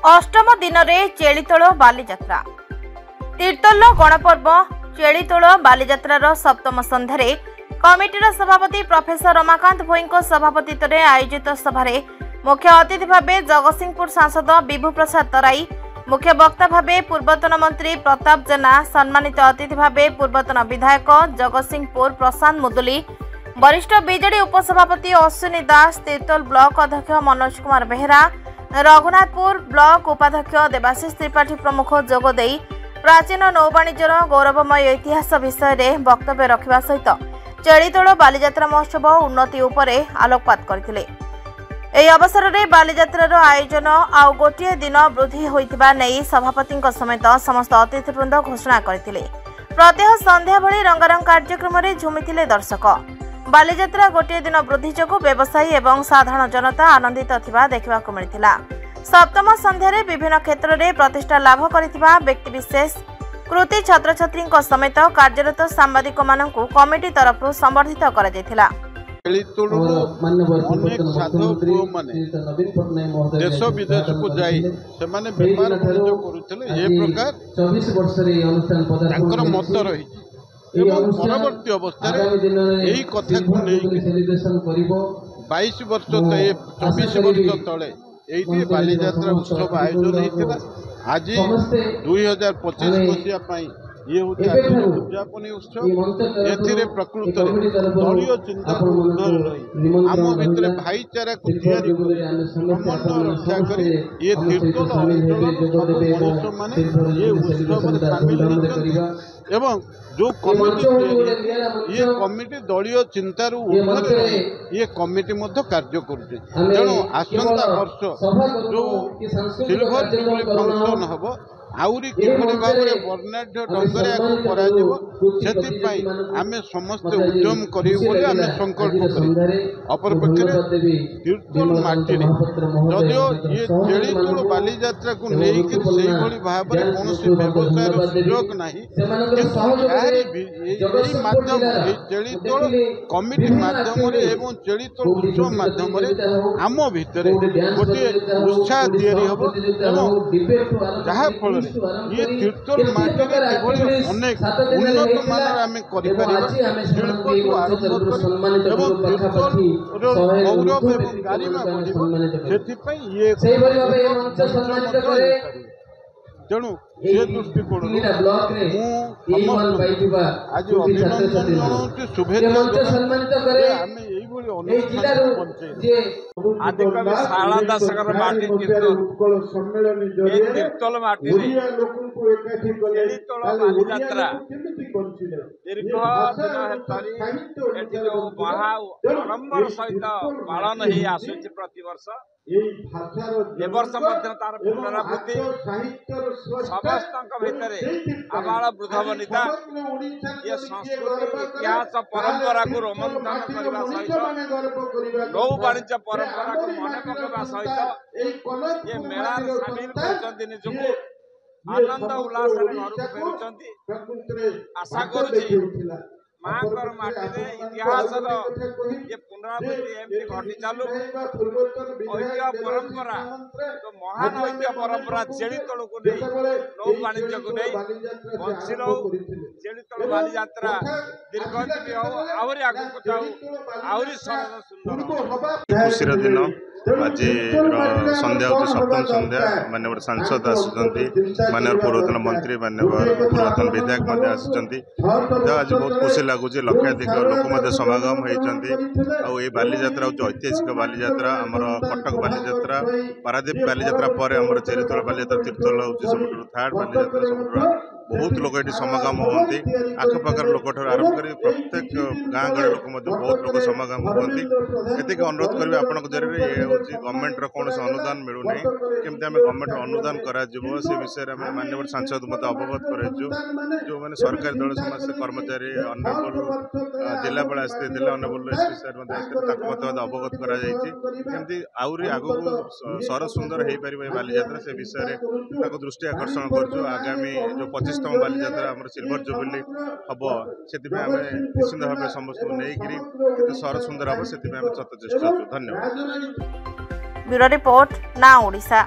अष्टम दिन में चेलीतोल बालीजात्रा तीर्तोल गणपर्व चेलीतोल बालीजात्रार सप्तम संध्यारे कमिटीर सभापति प्रोफेसर रमाकांत भोई सभापतित्व आयोजित सभारे मुख्य अतिथि भाव जगतसिंहपुर सांसद विभू प्रसाद तराई, मुख्य वक्ता भाव पूर्वतन मंत्री प्रताप जेना, सम्मानित अतिथि भाव पूर्वतन विधायक जगतसिंहपुर प्रशांत मुदुली, वरिष्ठ बीजेडी उपसभापति अश्विनी दास, तीर्तोल ब्लॉक अध्यक्ष मनोज कुमार बेहेरा, रघुनाथपुर ब्लॉक उपाध्यक्ष देवाशीष त्रिपाठी प्रमुख जोगदे प्राचीन नौवाणिज्यर गौरवमय इतिहास विषय में वक्तव्य रखा सहित चेलीतोल बालीजात्रा महोत्सव उन्नति उपरे आलोकपात करथिले। एही अवसर में बालीजात्रार आयोजन आउ गोटे दिन वृद्धि होइतिबा नै सभापति समेत समस्त अतिथिवृंद घोषणा करथिले। प्रत्यह संध्या भली रंगारंग कार्यक्रम में झुमिथिले दर्शक। बालीजात्रा गोटे दिन वृद्धि जोगु व्यवसायी एवं साधारण जनता आनंदित थिबा देखिबाकु मिलिथिला। सप्तम संध्यारे विभिन्न क्षेत्र में प्रतिष्ठा लाभ करथिबा व्यक्तिविशेष कृति छात्र छात्री समेत कार्यरत सांबादिक मानकु कमिटी तरफ संबर्धित करा जायथिला। अनेक साधु पुओ माने देश विदेश को जाई से माने व्यापार वाणिज्य करुथिले ए प्रकार 24 वर्ष रे अनुष्ठान पदार्थ मत रही एवं परवर्ती अवस्था यही कथा को नहीं सेलिब्रेशन करिवो 22 वर्ष 24 वर्ष तले एही बालीजात्रा उत्सव आयोजन हेतिला। आज 2025 मसिया पई ये उद्यापन उत्सव एथिरे प्रकृत दलीय चिंता आम भितर भाईचारा को रक्षा कर ये तीर्तोल अंचल माने ये उत्सव सामिल एवं जो कमिटी ये कमिटी दलीय चिंतार ये कमिटी कार्य करुचे। तेणु आसंता वर्ष जो सिल्वर जुबली फंक्शन हम आउरी किभली भाव में वर्णाढ्य ढंग से आम समस्त उद्यम करें संकल्प करें। अपर पक्ष तीर्तोल माटी जदिओ ये चेलीतोल बालीजात्रा को लेकिन से भाव में कौन व्यवसाय सुजोग ना माध्यम चेलीतोल कमिटी माध्यम चेलीतोल उत्सव माध्यम आम भितर गोटे उत्साह तैयारी हम जहाँ फल ये तीर्तोल माटी अनेक उन्नत मानर आम शिल्प को आरंभ गौरव एवं गारिमा बढ़ तेणु ये दृष्टिकोण आज अभिनंदन जनाऊँ शुभेच्छा आदिकवि शारदा दासकर माटी तीर्तोल माटी चेलीतोल बालीजात्रा दीर्घ दिन जो महा आडंबर सहित पालन ही आसुची प्रतिवर्ष ए वर्ष तार पुनरावृत्ति समस्त भितर आबाल वृद्ध वनिता ये संस्कृति इतिहास परंपरा को रोमंथन करने सहित नौ वाणिज्य परंपरा को मन पकड़ा सहित ये मेला सामिल कर निजको आनंद उल्लास घर फेरुंट आशा कर माकर माटी इतिहास ये पुनरावृत्ति एमती घटी चालू ऐतिह्य परंपरा तो महान ऐतिह्य परंपरा चेलीतोल को नहीं नौ वाणिज्य को नहीं बंशी रो चेलीतोल बालीजात्रा दीर्घजीवी हो आहरी आगू जाऊ आहरी सुंदर खुशी दिन आज संध्या हूँ सप्तम संध्या मानव सांसद आसुँच मानव पूर्वतन मंत्री मानव पूर्वतन विधायक आज बहुत खुशी लगुच लक्षाधिक लोक समागम होती बालीजात्रा हूँ ऐतिहासिक बालीजात्रा आमर कटक बालीजात्रा पारादीप बालीजात्रा पर आम चेलीतोल बालीजात्रा तीर्तोल हूँ सब थार्ड बालीजात्रा सब बहुत लोग ये समागम होती आखपाखर लोक आरंभ कर प्रत्येक गाँ गड़े लोक बहुत लोग समागम होती ये अनुरोध करेंगे आपण जरिए ये हूँ गवर्नमेंट कौन अनुदान मिलूना केमती आम गवर्नमेंट अनुदान कर विषय में माननीय सांसद मत अवगत कराइछु जो मैंने सरकारी दल समस्त कर्मचारी अनेबल जिलापाल आसते अनेबल एसपी सर मत अवगत करमती आहरी आगू सर सुंदर हो पार बालीजात्रा से विषय में दृष्टि आकर्षण करुँ। आगामी जो 25तम बालीजात्रा आम सिल्वर जुबली हम से निश्चित भाव समस्त नहीं सर सुंदर हम से चेष्टा। धन्यवाद। ब्यूरो रिपोर्ट ना ओडिशा।